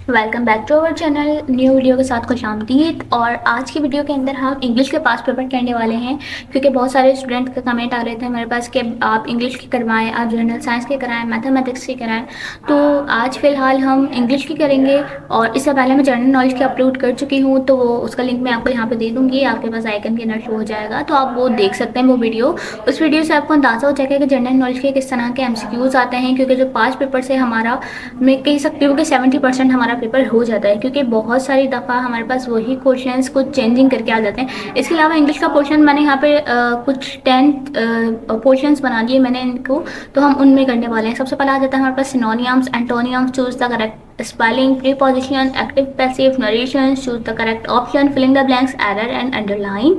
Welcome back to our channel. New video के साथ खुशामदीद। और आज की वीडियो के अंदर हम इंग्लिश के पास पेपर करने वाले हैं, क्योंकि बहुत सारे स्टूडेंट का कमेंट आ रहे थे मेरे पास कि आप इंग्लिश की करवाएं, आप जनरल साइंस की कराएं, मैथमेटिक्स की कराएं। तो आज फ़िलहाल हम इंग्लिश की करेंगे। और इससे पहले मैं जनरल नॉलेज की अपलोड कर चुकी हूँ, तो वो उसका लिंक मैं आपको यहाँ पर दे दूँगी। आपके पास आइकन के अंदर शो हो जाएगा, तो आप वो देख सकते हैं वो वीडियो। उस वीडियो से आपको अंदाज़ा हो जाएगा कि जनरल नॉलेज के किस तरह के MCQs आते हैं, क्योंकि जो पाँच पेपर से हमारा, मैं कह सकती हूँ कि 70% हमारा पेपर हो जाता है, क्योंकि बहुत सारी दफ़ा हमारे पास वही क्वेश्चंस कुछ चेंजिंग करके आ जाते हैं। इसके अलावा इंग्लिश का पोर्शन मैंने यहाँ पे कुछ 10 पोर्शंस बना दिए मैंने इनको, तो हम उनमें करने वाले हैं। सबसे पहले आ जाता है हमारे पास synonyms, antonyms, choose the correct spelling, preposition, active passive, narration, choose the correct option, filling the blanks, error and underline।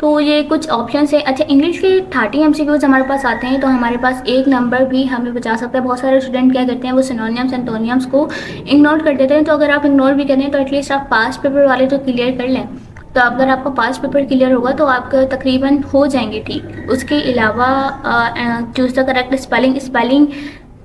तो ये कुछ ऑप्शन है। अच्छा, इंग्लिश के 30 MCQs हमारे पास आते हैं, तो हमारे पास एक नंबर भी हमें बचा सकता है। बहुत सारे स्टूडेंट क्या करते हैं, वो सिनोनियम्स एंटोनियम्स को इग्नोर कर देते हैं। तो अगर आप इग्नोर भी करें तो एटलीस्ट आप पास पेपर वाले तो क्लियर कर लें। तो अगर आपका पास पेपर क्लियर होगा तो आपका तकरीबन हो जाएंगे ठीक। उसके अलावा चूज़ द करेक्ट स्पेलिंग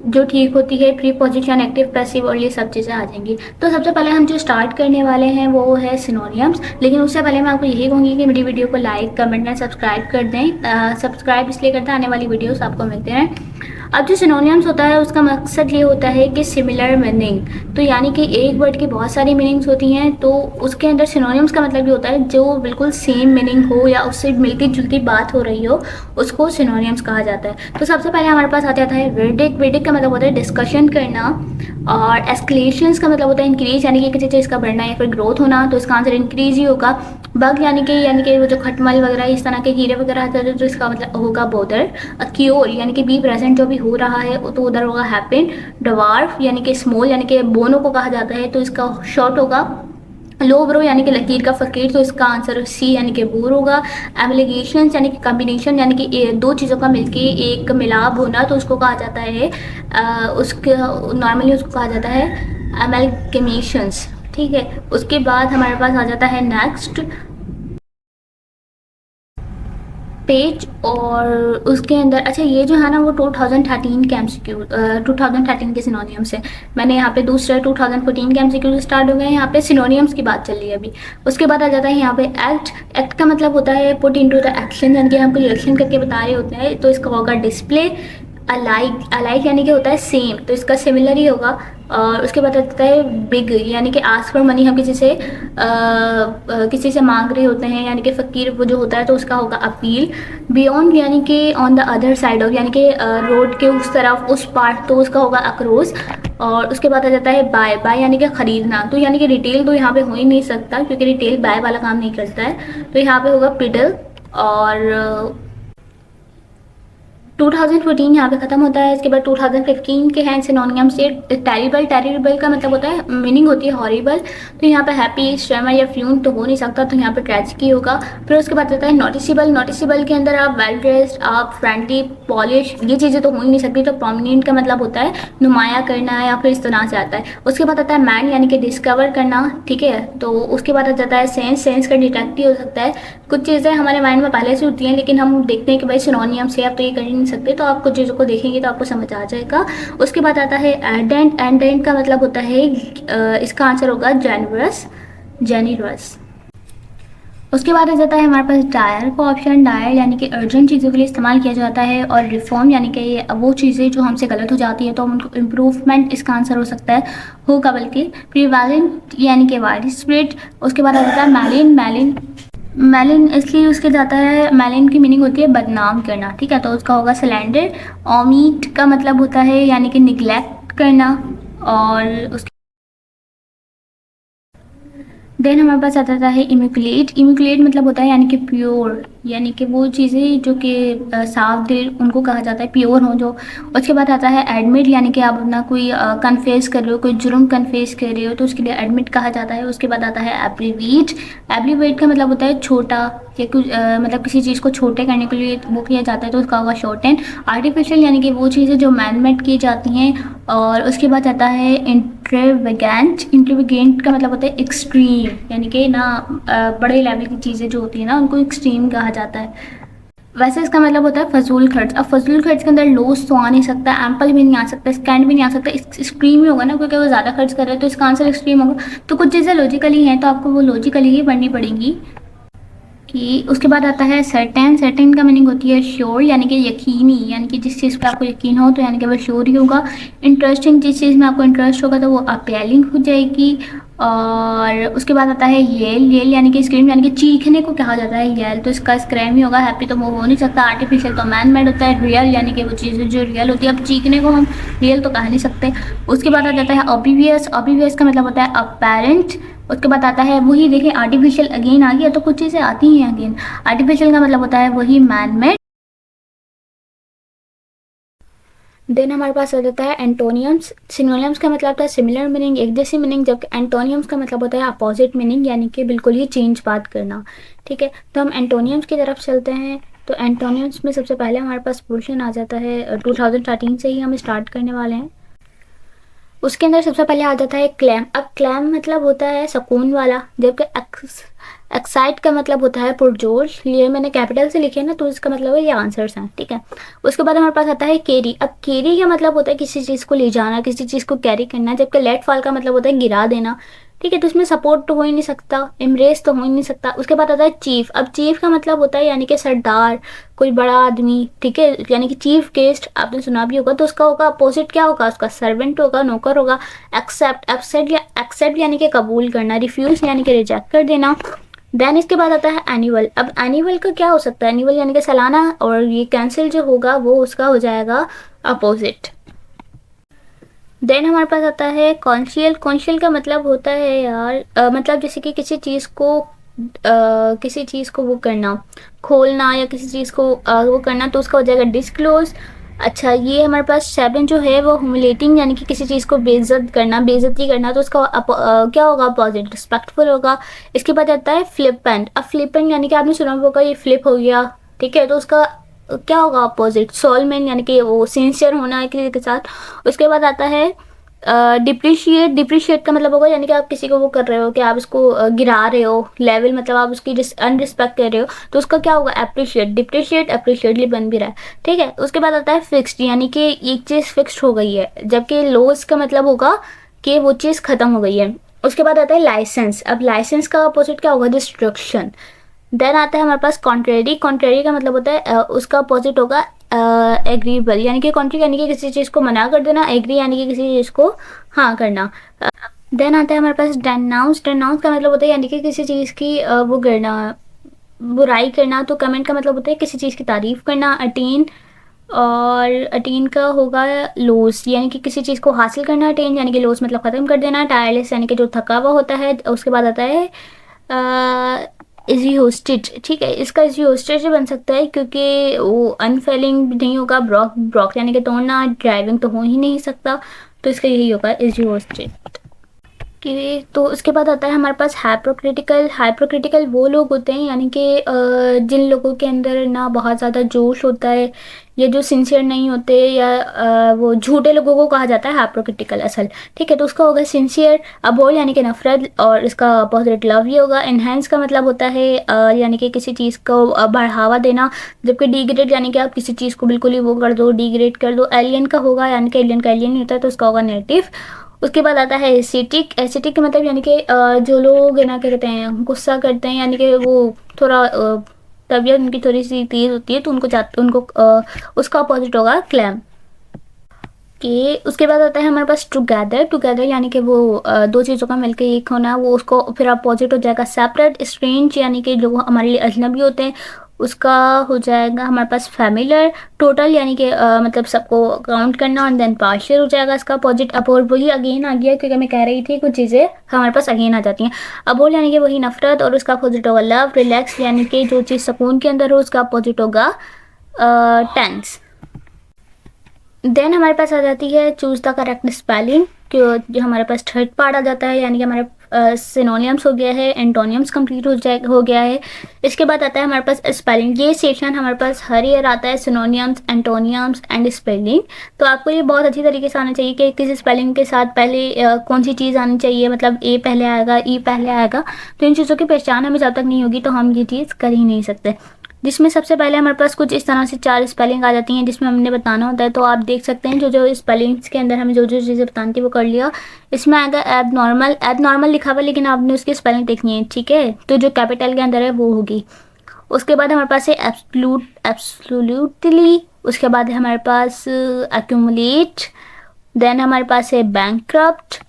जो ठीक होती है, प्रीपोजिशन, एक्टिव पैसिव और ये सब चीज़ें आ जाएंगी। तो सबसे पहले हम जो स्टार्ट करने वाले हैं वो है सिनोनियम्स। लेकिन उससे पहले मैं आपको यही कहूँगी कि मेरी वीडियो को लाइक, कमेंट एंड सब्सक्राइब कर दें। सब्सक्राइब इसलिए करते हैं, आने वाली वीडियोस आपको मिलते हैं। अब जो सिनोनियम्स होता है उसका मकसद ये होता है कि सिमिलर मीनिंग, तो यानी कि एक वर्ड की बहुत सारी मीनिंग्स होती हैं, तो उसके अंदर सिनोनियम्स का मतलब ये होता है जो बिल्कुल सेम मीनिंग हो या उससे मिलती जुलती बात हो रही हो, उसको सिनोनियम्स कहा जाता है। तो सबसे पहले हमारे पास आ जाता है वर्डिक। वर्डिक का मतलब होता है डिस्कशन करना। और एस्केलेशंस का मतलब होता है इंक्रीज, यानी कि किसी चीज़ का बढ़ना या फिर ग्रोथ होना, तो इसका आंसर इंक्रीज ही होगा। बग यानी कि वो जो खटमल वगैरह इस तरह के कीड़े वगैरह आते हैं, तो इसका मतलब होगा बोदर। क्योर यानी कि बी प्रेजेंट, जो भी हो रहा है तो उधर होगा हैपन। डवार्फ यानी कि स्मॉल, यानी कि बोनो को कहा जाता है, तो इसका शॉर्ट होगा लो ब्रो, यानी कि लकीर का फ़कीर, तो इसका आंसर सी यानी कि बोर होगा। एमलिगेशंस यानी कि कॉम्बिनेशन, यानी कि दो चीज़ों का मिलके एक मिलाप होना, तो उसको कहा जाता है उसके नॉर्मली उसको कहा जाता है एमलगेमेशंस। ठीक है, उसके बाद हमारे पास आ जाता है नेक्स्ट पेज। और उसके अंदर अच्छा, ये जो है ना वो 2013 के MCQ 2013 के सिनोनियम्स है। मैंने यहाँ पे दूसरे 2014 के MCQ स्टार्ट हो गए हैं। यहाँ पे सिनोनियम्स की बात चल रही है अभी। उसके बाद आ जाता है यहाँ पे एक्ट। एक्ट का मतलब होता है पुट इनटू द एक्शन, यानी कि हम कोई एक्शन करके बता रहे होते हैं, तो इसका होगा डिस्प्ले। अलाइक, अलाइक यानी कि होता है सेम, तो इसका सिमिलर ही होगा। और उसके बाद आता है बिग, यानी कि आस्क फॉर मनी, हम किसी से मांग रहे होते हैं, यानी कि फ़कीर वो जो होता है, तो उसका होगा अपील। बियॉन्ड यानी कि on the other side of, यानी कि रोड के उस तरफ, उस पार्ट, तो उसका होगा अक्रॉस। और उसके बाद आ जाता है बाय। बाय यानी कि ख़रीदना, तो यानी कि रिटेल तो यहाँ पे हो ही नहीं सकता, क्योंकि रिटेल बाय वाला काम नहीं करता है, तो यहाँ पे होगा पिडल। और 2014 यहाँ पे ख़त्म होता है। इसके बाद 2015 के हैं सिनोनियम्स। ये टेरिबल। टेरिबल का मतलब होता है, मीनिंग होती है हॉरिबल, तो यहाँ पे हैप्पी, स्ट्रेमर या फ्यून तो हो नहीं सकता, तो यहाँ पे ट्रेजिकी होगा। फिर उसके बाद आता है नोटिसेबल। नोटिसेबल के अंदर आप वेल ड्रेस्ड, आप फ्रेंडली, पॉलिश, ये चीज़ें तो हो ही नहीं सकती। तो प्रोमिनेंट का मतलब होता है नुमाया करना, या फिर इस तरह से आता है। उसके बाद आता है मैन, यानी कि डिस्कवर करना। ठीक है, तो उसके बाद आ जाता है सेंस। सेंस का डिटेक्टिव हो सकता है। कुछ चीज़ें हमारे माइंड में पहले से होती हैं, लेकिन हम देखते हैं कि भाई सिनोनियम से आप तो ये कर ही नहीं सकते, तो आप कुछ चीज़ों को देखेंगे तो आपको समझ आ जाएगा। उसके बाद आता है एडेंट। एडेंट का मतलब होता है इसका आंसर होगा जेनरस, जेनिरस। उसके बाद आ जाता है हमारे पास डायर का ऑप्शन। डायर यानी कि अर्जेंट चीज़ों के लिए इस्तेमाल किया जाता है। और रिफॉर्म यानी कि वो चीज़ें जो हमसे गलत हो जाती है, तो हम उनको इम्प्रूवमेंट, इसका आंसर हो सकता है होगा बल्कि। प्रीवैलेंट यानी कि वाइड स्प्रेड। उसके बाद आ जाता है मैलिन। मैलिन, मैलिन इसलिए यूज़ किया जाता है, मैलिन की मीनिंग होती है बदनाम करना। ठीक है, तो उसका होगा सिलेंडर। ओमीट का मतलब होता है यानी कि निगलेक्ट करना। और उसके देन हमारे पास आ जाता है इमिकुलेट। इमिकुलेट मतलब होता है यानी कि प्योर, यानी कि वो चीज़ें जो कि साफ दिल, उनको कहा जाता है प्योर हो जो। उसके बाद आता है एडमिट, यानी कि आप अपना कोई कन्फेस कर रहे हो, कोई जुर्म कन्फेस कर रहे हो, तो उसके लिए एडमिट कहा जाता है। उसके बाद आता है एब्रीवेट। एब्रीवेट का मतलब होता है छोटा, या कुछ मतलब किसी चीज़ को छोटे करने के लिए वो किया जाता है, तो उसका होगा शॉर्टन। आर्टिफिशियल यानी कि वो चीज़ें जो मैन मेड की जाती हैं। और उसके बाद आता है इंट्रेवेगेंट। इंट्रेवेगेंट का मतलब होता है एक्सट्रीम, यानी कि ना बड़े लेवल की चीज़ें जो होती हैं ना, उनको एक्सट्रीम कहा जाता है। वैसे इसका मतलब होता है फजूल खर्च। अब फजूल खर्च के अंदर लॉस तो आ नहीं सकता, एम्पल भी नहीं आ सकता, स्कैंड भी नहीं आ सकता, एक्सट्रीम ही होगा ना, क्योंकि वो ज़्यादा खर्च कर रहे हैं तो इसका आंसर एक्सट्रीम होगा। तो कुछ चीज़ें लॉजिकली हैं तो आपको वो लॉजिकली ही पढ़नी पड़ेंगी। कि उसके बाद आता है सर्टेन। सर्टेन का मीनिंग होती है श्योर, यानी कि यकीनी, यानी कि जिस चीज़ पे आपको यकीन हो तो यानी कि वो श्योर ही होगा। इंटरेस्टिंग, जिस चीज़ में आपको इंटरेस्ट होगा तो वो अपीलिंग हो जाएगी। और उसके बाद आता है येल। येल यानी कि स्क्रीम, यानी कि चीखने को कहा जाता है येल, तो इसका स्क्रैम ही होगा। हैप्पी तो वो हो नहीं सकता, आर्टिफिशियल तो मैन मेड होता है। रियल यानी कि वो चीज़ जो रियल होती है, अब चीखने को हम रियल तो कह नहीं सकते। उसके बाद आ जाता है ऑब्वियस। ऑब्वियस का मतलब होता है अपेरेंट। उसके बाद आता है वही, देखिए आर्टिफिशियल अगेन आ गया, तो कुछ चीज़ें आती हैं अगेन। आर्टिफिशियल का मतलब होता है वही मैन मेड। देन हमारे पास आ जाता है एंटोनियम्स। सिनोनियम्स का मतलब होता है सिमिलर मीनिंग, एक जैसी मीनिंग, जबकि एंटोनियम्स का मतलब होता है अपोजिट मीनिंग, यानी कि बिल्कुल ही चेंज बात करना। ठीक है, तो हम एंटोनियम्स की तरफ चलते हैं। तो एंटोनियम्स में सबसे पहले हमारे पास पोर्शन आ जाता है 2013 से ही हम स्टार्ट करने वाले हैं। उसके अंदर सबसे पहले आ जाता है क्लैम। अब क्लैम मतलब होता है सुकून वाला, जबकि एक्साइट का मतलब होता है पुरजोर। ये मैंने कैपिटल से लिखे ना, तो इसका मतलब है ये आंसर्स हैं। ठीक है, उसके बाद हमारे पास आता है कैरी। अब कैरी का मतलब होता है किसी चीज़ को ले जाना, किसी चीज़ को कैरी करना, जबकि लेट फॉल का मतलब होता है गिरा देना। ठीक है, तो इसमें सपोर्ट तो हो ही नहीं सकता, एम्ब्रेस तो हो ही नहीं सकता। उसके बाद आता है चीफ। अब चीफ का मतलब होता है यानी कि सरदार, कोई बड़ा आदमी। ठीक है, यानी कि चीफ गेस्ट आपने सुना भी होगा, तो उसका होगा अपोजिट क्या होगा, उसका सर्वेंट होगा, नौकर होगा। एक्सेप्ट। एक्सेप्ट यानी कि कबूल करना। रिफ्यूज यानी कि रिजेक्ट कर देना। देन इसके बाद आता है एनुअल। अब एनुअल का क्या हो सकता है, एनुअल यानी कि सालाना, और ये कैंसिल जो होगा वो उसका हो जाएगा अपोजिट। देन हमारे पास आता है कॉन्शियल। कॉन्शियल का मतलब होता है यार मतलब जैसे कि किसी चीज़ को वो करना, खोलना, या किसी चीज़ को वो करना, तो उसका हो जाएगा डिस्क्लोज। अच्छा, ये हमारे पास 7 जो है वो ह्यूमिलेटिंग, यानी कि किसी चीज़ को बेइज्जत करना, बेइज्जती करना, तो उसका क्या होगा अपोजिट, रिस्पेक्टफुल होगा। इसके बाद आता है फ्लिपेंट। अब फ्लिपेंट यानी कि आपने सुना होगा ये फ्लिप हो गया। ठीक है, तो उसका क्या होगा अपोजिट, सोलमैन, यानी कि वो सिंसियर होना है किसी के साथ। उसके बाद आता है डिप्रिशिएट। डिप्रिशिएट का मतलब होगा यानी कि आप किसी को वो कर रहे हो कि आप इसको गिरा रहे हो, लेवल मतलब आप उसकी अनरिस्पेक्ट कर रहे हो, तो उसका क्या होगा अप्रिशिएट। डिप्रिशिएट अप्रिशिएटली बन भी रहा है। ठीक है, उसके बाद आता है फिक्स्ड, यानी कि एक चीज़ फिक्स्ड हो गई है, जबकि लॉस का मतलब होगा कि वो चीज़ ख़त्म हो गई है। उसके बाद आता है लाइसेंस। अब लाइसेंस का अपोजिट क्या होगा, डिस्ट्रक्शन। देन आता है हमारे पास कॉन्ट्रेरी। कॉन्ट्रेरी का मतलब होता है उसका अपोजिट होगा एग्रीबल, यानी कि कॉन्ट्री यानी कि किसी चीज़ को मना कर देना, एग्री यानी कि किसी चीज़ को हाँ करना। देन आता है हमारे पास डेनाउंस। डेनाउंस का मतलब होता है यानी कि किसी चीज़ की वो करना, बुराई करना। तो कमेंट का मतलब होता है किसी चीज़ की तारीफ़ करना। अटेन। और अटेन का होगा लॉस, यानी कि किसी चीज़ को हासिल करना। अटेन यानी कि लॉस मतलब ख़त्म कर देना। टायरलेस यानी कि जो थका हुआ होता है। उसके बाद आता है इजी होस्टेज। ठीक है, इसका इजी होस्टेज बन सकता है क्योंकि वो अनफेलिंग भी नहीं होगा। ब्रॉक। ब्रॉक यानी कि तोड़ना। ड्राइविंग तो हो ही नहीं सकता, तो इसका यही होगा इजी होस्टेज। कि तो उसके बाद आता है हमारे पास हाइपोक्रिटिकल। हाइपोक्रिटिकल वो लोग होते हैं यानी कि जिन लोगों के अंदर ना बहुत ज़्यादा जोश होता है, या जो सिंसियर नहीं होते, या वो झूठे लोगों को कहा जाता है हाइपोक्रिटिकल असल। ठीक है, तो उसका होगा सिंसियर। अबोल यानी कि नफरत, और इसका अपोजिट लव ही होगा। इन्हेंस का मतलब होता है यानी कि किसी चीज़ को बढ़ावा देना, जबकि डिग्रेड यानी कि आप किसी चीज़ को बिल्कुल ही वो कर दो, डिग्रेड कर दो। एलियन का होगा यानी कि एलियन का एलियन नहीं होता है, तो उसका होगा नेगेटिव। उसके बाद आता है एसिटिक। एसिटिक का मतलब यानी कि जो लोग है ना क्या कहते हैं, गुस्सा करते हैं, यानी कि वो थोड़ा तबीयत उनकी थोड़ी सी तेज़ होती है, तो उनको उसका अपोजिट होगा क्लैम। कि उसके बाद आता है हमारे पास टुगेदर। टुगेदर यानी कि वो दो चीज़ों का मिलकर एक होना, वो उसको फिर अपोजिट हो जाएगा सेपरेट। स्ट्रेंज यानी कि जो हमारे लिए अजनबी होते हैं, उसका हो जाएगा हमारे पास फैमिलियर। टोटल यानी कि मतलब सबको काउंट करना, और देन पार्शियल हो जाएगा इसका अपोजिट। अबोर वही अगेन आ गया, क्योंकि मैं कह रही थी कुछ चीज़ें हमारे पास अगेन आ जाती हैं। अबोर यानी कि वही नफरत, और उसका अपोजिट होगा लव। रिलैक्स यानी कि जो चीज़ सुकून के अंदर हो, उसका अपोजिट होगा टेंस। देन हमारे पास आ जाती है चूज़ द करेक्ट स्पेलिंग। जो हमारे पास थर्ड पार्ट आ जाता है, यानी कि हमारे सिनोनियम्स हो गया है, एंटोनियम्स कंप्लीट हो गया है। इसके बाद आता है हमारे पास स्पेलिंग। ये सेक्शन हमारे पास हर ईयर आता है, सिनोनियम्स, एंटोनियम्स एंड स्पेलिंग। तो आपको ये बहुत अच्छी तरीके से आना चाहिए कि किसी स्पेलिंग के साथ पहले कौन सी चीज़ आनी चाहिए, मतलब ए पहले आएगा, ई पहले आएगा। तो इन चीज़ों की पहचान हमें जब तक नहीं होगी तो हम ये चीज़ कर ही नहीं सकते। जिसमें सबसे पहले हमारे पास कुछ इस तरह से 4 स्पेलिंग आ जाती हैं जिसमें हमने बताना होता है। तो आप देख सकते हैं जो स्पेलिंग्स के अंदर हमें जो चीज़ें बतानी थी वो कर लिया। इसमें आएगा एब नॉर्मल लिखा हुआ, लेकिन आपने उसकी स्पेलिंग देखनी है, ठीक है। तो जो कैपिटल के अंदर है वो होगी। उसके बाद हमारे पास है एब्सोल्युटली। उसके बाद है हमारे पास एक्यूमुलेट। देन हमारे पास है बैंकक्रप्ट,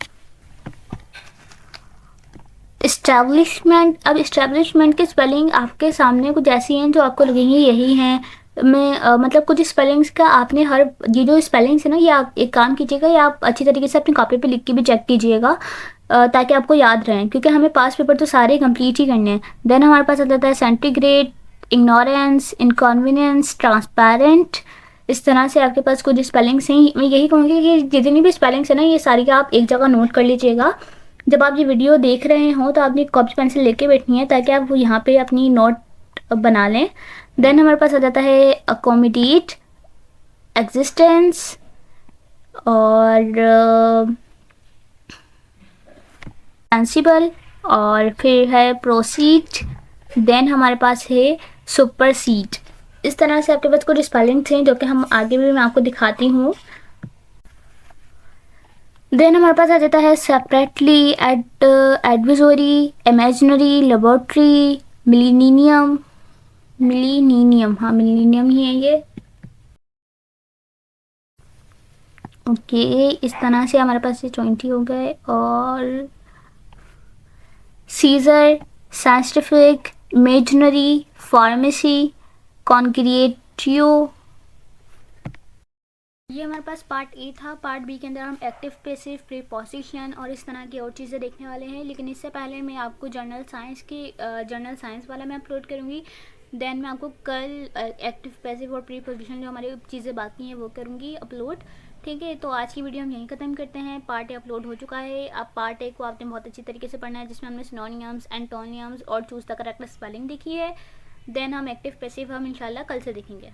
इस्टेब्लिशमेंट। अब इस्टेब्लिशमेंट की स्पेलिंग आपके सामने कुछ ऐसी हैं जो आपको लगेंगी यही हैं। मैं मतलब कुछ स्पेलिंग्स का आपने हर ये जो स्पेलिंग्स है ना, ये आप एक काम कीजिएगा, ये आप अच्छी तरीके से अपनी कॉपी पे लिख के भी चेक कीजिएगा ताकि आपको याद रहें, क्योंकि हमें पास पेपर तो सारे कंप्लीट ही करने हैं। देन हमारे पास आ जाता है सेंटीग्रेड, इग्नोरेंस, इनकन्वीनियंस, ट्रांसपेरेंट। इस तरह से आपके पास कुछ स्पेलिंग्स हैं। मैं यही कहूँगी कि जितनी भी स्पेलिंग्स है ना, ये सारी का आप एक जगह नोट कर लीजिएगा। जब आप ये वीडियो देख रहे हो तो आपने कॉपी पेंसिल लेके बैठनी है ताकि आप यहाँ पे अपनी नोट बना लें। देन हमारे पास आ जाता है अकोमोडेट, एग्जिस्टेंस और सेंसिबल, और फिर है प्रोसीड। देन हमारे पास है सुपरसीड। इस तरह से आपके पास कुछ स्पेलिंग्स हैं जो कि हम आगे भी मैं आपको दिखाती हूँ। देन हमारे पास आ जाता है सेपरेटली, एडविजोरी, इमेजिनरी, लेबोरेटरी, मिलीनियम। हाँ मिलीनियम ही है ये। ओके, इस तरह से हमारे पास ये 20 हो गए। और सीजर, साइंटिफिक, इमेजिनरी, फार्मेसी, कॉन्क्रिएटियो। ये हमारे पास पार्ट ए था। पार्ट बी के अंदर हम एक्टिव, पैसिव, प्रीपोजिशन और इस तरह की और चीज़ें देखने वाले हैं। लेकिन इससे पहले मैं आपको जर्नल साइंस वाला मैं अपलोड करूँगी। देन मैं आपको कल एक्टिव, पैसिव और प्रीपोजिशन जो हमारी चीज़ें बाकी हैं वो करूँगी अपलोड, ठीक है। तो आज की वीडियो हम यहीं ख़त्म करते हैं। पार्ट ए अपलोड हो चुका है। अब पार्ट ए को आपने बहुत अच्छी तरीके से पढ़ना है, जिसमें हमने सिनोनिम्स, एंटोनिम्स और चूज़ द करेक्ट स्पेलिंग देखी है। देन हम एक्टिव, पैसिव हम इंशाल्लाह कल से देखेंगे।